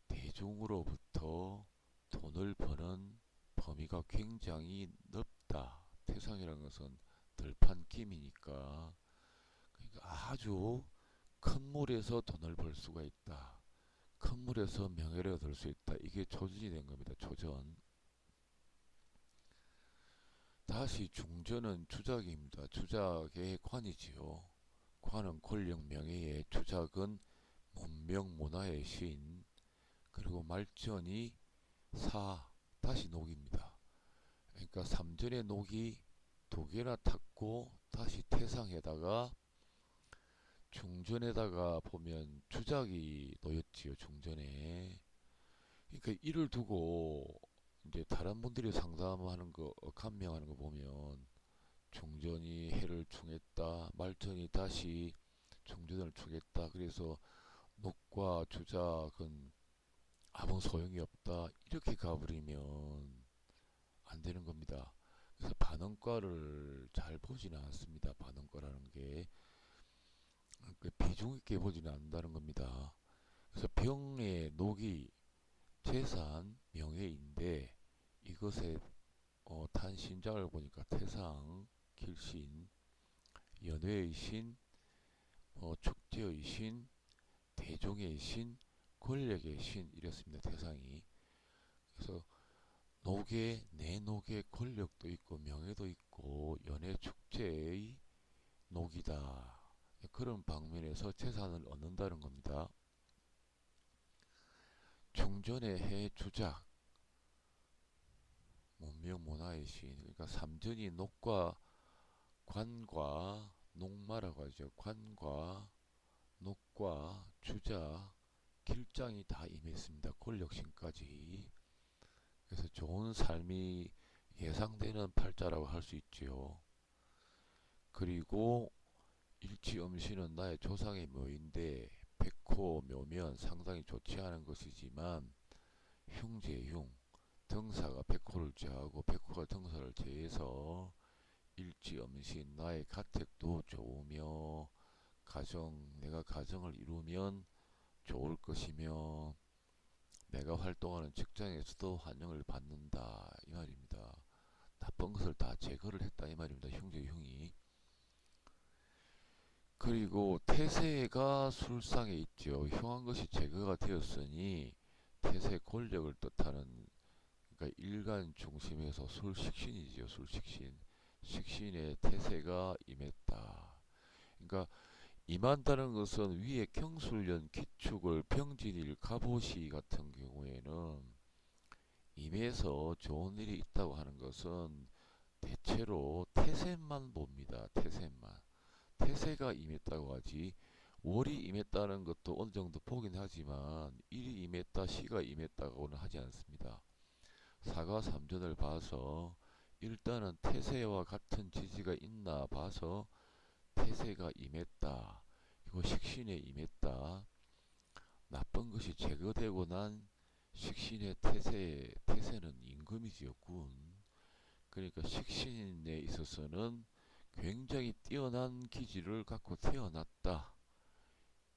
대중으로부터 돈을 버는 범위가 굉장히 넓다. 태상이라는 것은 들판 김이니까 그러니까 아주 큰 물에서 돈을 벌 수가 있다. 큰 물에서 명예를 얻을 수 있다. 이게 조전이 된 겁니다. 조전. 다시 중전은 주작입니다. 주작의 관이지요. 관은 권력 명예의, 주작은 문명 문화의 신, 그리고 말전이 사, 다시 녹입니다. 그러니까 삼전의 녹이 두 개나 탔고 다시 태상에다가 중전에다가 보면 주작이 놓였지요. 중전에. 그러니까 이를 두고 이제 다른 분들이 상담하는 거, 감명하는 거 보면 중전이 해를 충했다, 말전이 다시 중전을 충했다. 그래서 녹과 주작은 아무 소용이 없다. 이렇게 가버리면 안 되는 겁니다. 그래서 반응과를 잘 보지는 않습니다. 반응과라는 게 비중 있게 보지는 않는다는 겁니다. 그래서 병의 녹이 재산, 명예인데 이것에 탄 신장을 보니까 태상, 길신, 연회의 신, 축제의 신, 대종의 신, 권력의 신 이랬습니다. 태상이. 그래서 녹에 내 녹에 권력도 있고 명예도 있고 연회 축제의 녹이다. 그런 방면에서 재산을 얻는다는 겁니다. 중전의 해 주작, 문명 문화의 신. 그러니까 삼전이 녹과 관과 녹마라고 하죠. 관과 녹과 주작, 길장이 다 임했습니다. 권력신까지. 그래서 좋은 삶이 예상되는 팔자라고 할 수 있지요. 그리고 일지음신은 나의 조상의 묘인데 백호 묘면 상당히 좋지 않은 것이지만 흉제흉 등사가 백호를 제하고 백호가 등사를 제해서 일지음신 나의 가택도 좋으며 내가 가정을 이루면 좋을 것이며 내가 활동하는 직장에서도 환영을 받는다 이 말입니다. 나쁜 것을 다 제거를 했다 이 말입니다. 흉제흉이. 그리고 태세가 술상에 있죠. 흉한 것이 제거가 되었으니 태세 권력을 뜻하는, 그러니까 일간 중심에서 술식신이지요. 술식신. 식신의 태세가 임했다. 그러니까 임한다는 것은 위에 경술련 기축을 병진일 갑오시 같은 경우에는 임해서 좋은 일이 있다고 하는 것은 대체로 태세만 봅니다. 태세만. 태세가 임했다고 하지 월이 임했다는 것도 어느 정도 보긴 하지만 일이 임했다, 시가 임했다고는 하지 않습니다. 사과삼전을 봐서 일단은 태세와 같은 지지가 있나 봐서 태세가 임했다. 그리고 식신에 임했다. 나쁜 것이 제거되고 난 식신의 태세는 임금이지요, 군. 그러니까 식신에 있어서는 굉장히 뛰어난 기질을 갖고 태어났다.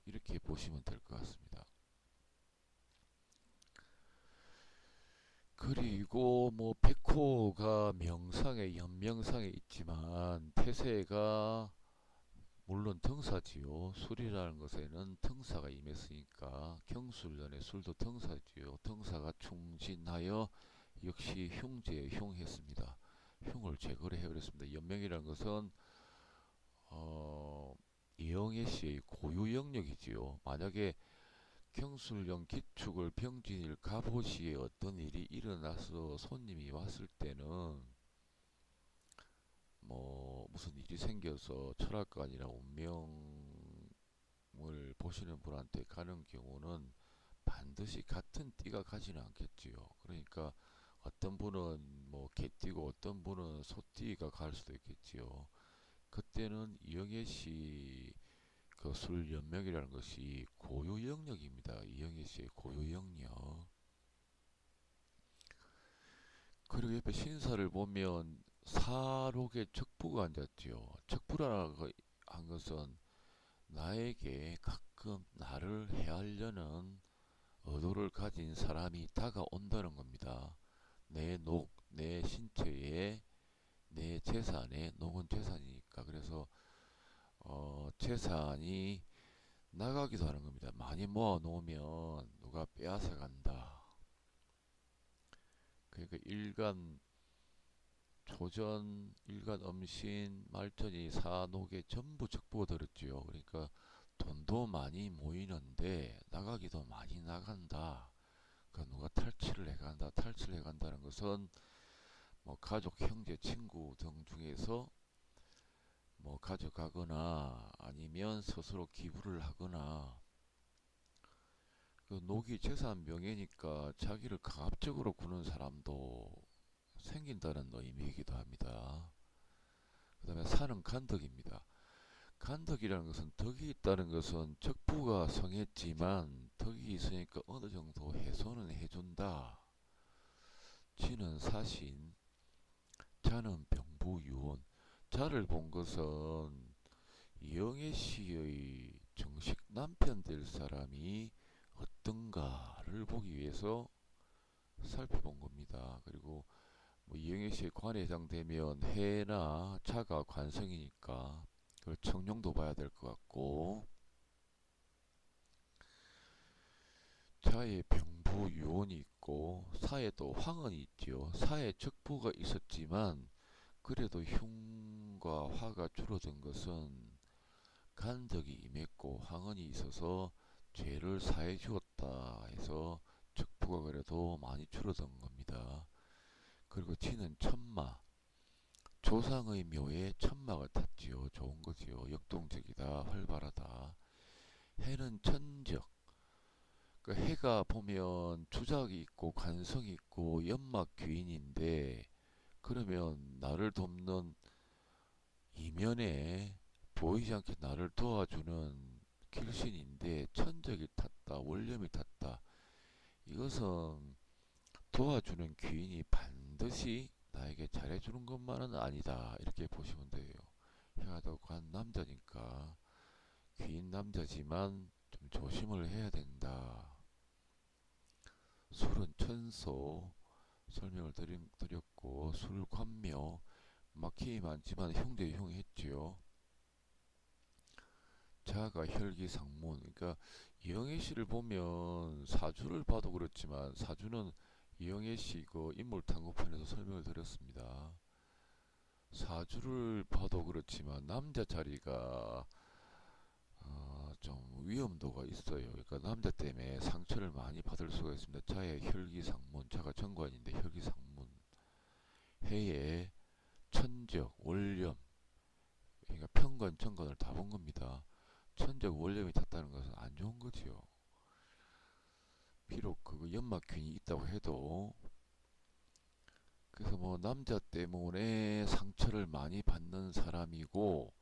이렇게 보시면 될 것 같습니다. 그리고 뭐 백호가 명상에 연명상에 있지만 태세가 물론 등사지요. 술이라는 것에는 등사가 임했으니까 경술련의 술도 등사지요. 등사가 충진하여 역시 흉제에 흉했습니다. 흉을 제거를 해버렸습니다. 연명이라는 것은 이영애 씨의 고유 영역이지요. 만약에 경술령 기축을 병진일 갑오시에 어떤 일이 일어나서 손님이 왔을 때는 뭐 무슨 일이 생겨서 철학관이나 운명을 보시는 분한테 가는 경우는 반드시 같은 띠가 가지는 않겠지요. 그러니까 어떤 분은 뭐 개띠고 어떤 분은 소띠가 갈 수도 있겠지요. 그때는 이영애 씨 그 술 연명이라는 것이 고유 영역입니다. 이영애 씨의 고유 영역. 그리고 옆에 신사를 보면 사록에 척부가 앉았지요. 척부라고 한 것은 나에게 가끔 나를 해하려는 의도를 가진 사람이 다가온다는 겁니다. 내 신체에, 내 재산에, 녹은 재산이니까. 그래서 재산이 나가기도 하는 겁니다. 많이 모아 놓으면 누가 빼앗아 간다. 그러니까 일간 초전, 일간 음신, 말전이 사녹에 전부 척보가 들었지요. 그러니까 돈도 많이 모이는데 나가기도 많이 나간다. 그러니까 누가 탈취를 해간다. 탈취를 해간다는 것은 뭐 가족, 형제, 친구 등 중에서 뭐 가져가거나 아니면 스스로 기부를 하거나, 그 녹이 재산 명예니까 자기를 강압적으로 구는 사람도 생긴다는 의미이기도 합니다. 그 다음에 산은 간덕입니다. 간덕이라는 것은 덕이 있다는 것은 적부가 성했지만 덕이 있으니까 어느 정도 해소는 해준다. 지는 사신, 자는 병부유언. 자를 본 것은 이영애 씨의 정식 남편 될 사람이 어떤가를 보기 위해서 살펴본 겁니다. 그리고 뭐 이영애 씨의 관에 해당되면 해나 자가 관성이니까 그걸 청룡도 봐야 될 것 같고, 자에 병부 유언이 있고 사에 또 황언이 있지요. 사에 적부가 있었지만 그래도 흉과 화가 줄어든 것은 간덕이 임했고 황언이 있어서 죄를 사해 주었다 해서 적부가 그래도 많이 줄어든 겁니다. 그리고 지는 천마, 조상의 묘에 천막을 탔지요. 좋은 거지요. 역동적이다, 활발하다. 해는 천적, 그 해가 얘가 보면 주작이 있고 관성이 있고 연막 귀인인데, 그러면 나를 돕는 이면에 보이지 않게 나를 도와주는 길신인데, 천적이 탔다, 원념이 탔다. 이것은 도와주는 귀인이 반드시 나에게 잘해주는 것만은 아니다, 이렇게 보시면 돼요. 해가 더 관 남자니까 귀인 남자지만 좀 조심을 해야 된다. 술은 천소 설명을 드렸고, 술관묘 막힘이 많지만 형제 흉했지요. 자가 혈기상문, 그러니까 이영애 씨를 보면 사주를 봐도 그렇지만, 사주는 이영애 씨 그 인물 탐구편에서 설명을 드렸습니다. 사주를 봐도 그렇지만 남자 자리가 좀 위험도가 있어요. 그러니까 남자 때문에 상처를 많이 받을 수가 있습니다. 자의 혈기상문, 자가 정관인데 혈기상문, 해에 천적, 원념, 그러니까 편관, 정관을 다 본 겁니다. 천적, 원념이 탔다는 것은 안 좋은 거지요. 비록 그 연막균이 있다고 해도. 그래서 뭐 남자 때문에 상처를 많이 받는 사람이고,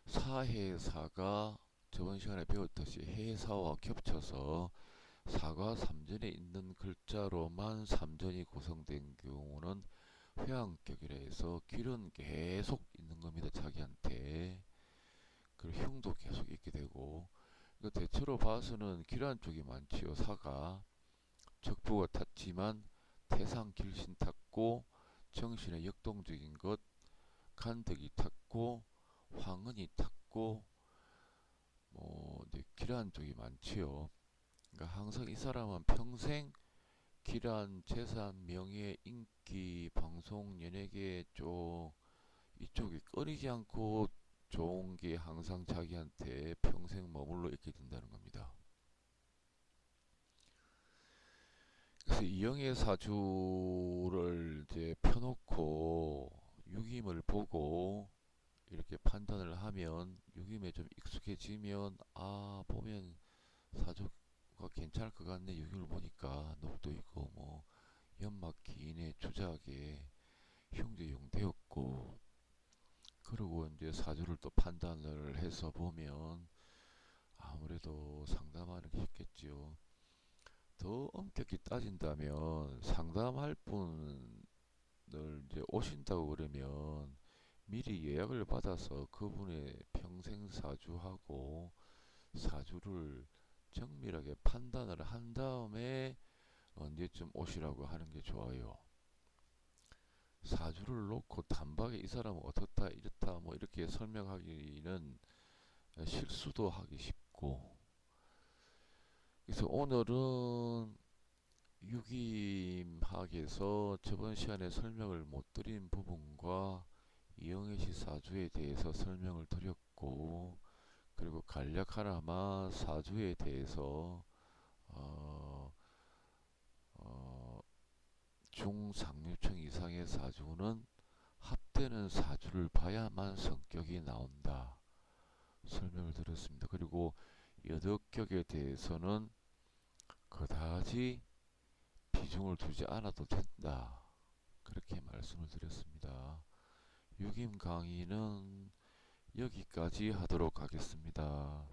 사해사가 저번 시간에 배웠듯이 해사와 겹쳐서 사과 삼전에 있는 글자로만 삼전이 구성된 경우는 회왕격이라 해서 길은 계속 있는 겁니다. 자기한테. 그리고 흉도 계속 있게 되고, 대체로 봐서는 길한 쪽이 많지요. 사가 적부가 탔지만 태상 길신 탔고, 정신의 역동적인 것 간덕이 탔고, 황은이 탔고, 뭐 길한 쪽이 많지요. 그러니까 항상 이 사람은 평생 길한 재산, 명예, 인기, 방송, 연예계 쪽 이쪽이 끊이지 않고 좋은 게 항상 자기한테 평생 머물러 있게 된다는 겁니다. 그래서 이영애 사주를 이제 펴놓고 유김을 보고 이렇게 판단을 하면, 유김에 좀 익숙해지면, 아, 보면 사주가 괜찮을 것 같네. 유김을 보니까 녹도 있고 뭐 연막 기인의 주작에 흉제용 되었고, 그리고 이제 사주를 또 판단을 해서 보면 아무래도 상담하는 게 쉽겠지요. 더 엄격히 따진다면 상담할 분을 이제 오신다고 그러면 미리 예약을 받아서 그분의 평생 사주하고 사주를 정밀하게 판단을 한 다음에 언제쯤 오시라고 하는 게 좋아요. 사주를 놓고 단박에 이 사람은 어떻다 이렇다 뭐 이렇게 설명하기는 실수도 하기 쉽고. 그래서 오늘은 유기학에서 저번 시간에 설명을 못 드린 부분과 이영애 씨 사주에 대해서 설명을 드렸고, 그리고 간략하나마 사주에 대해서 어, 어, 중상류층 이상의 사주는 합되는 사주를 봐야만 성격이 나온다, 설명을 드렸습니다. 그리고 여덕격에 대해서는 그다지 비중을 두지 않아도 된다, 그렇게 말씀을 드렸습니다. 유김 강의는 여기까지 하도록 하겠습니다.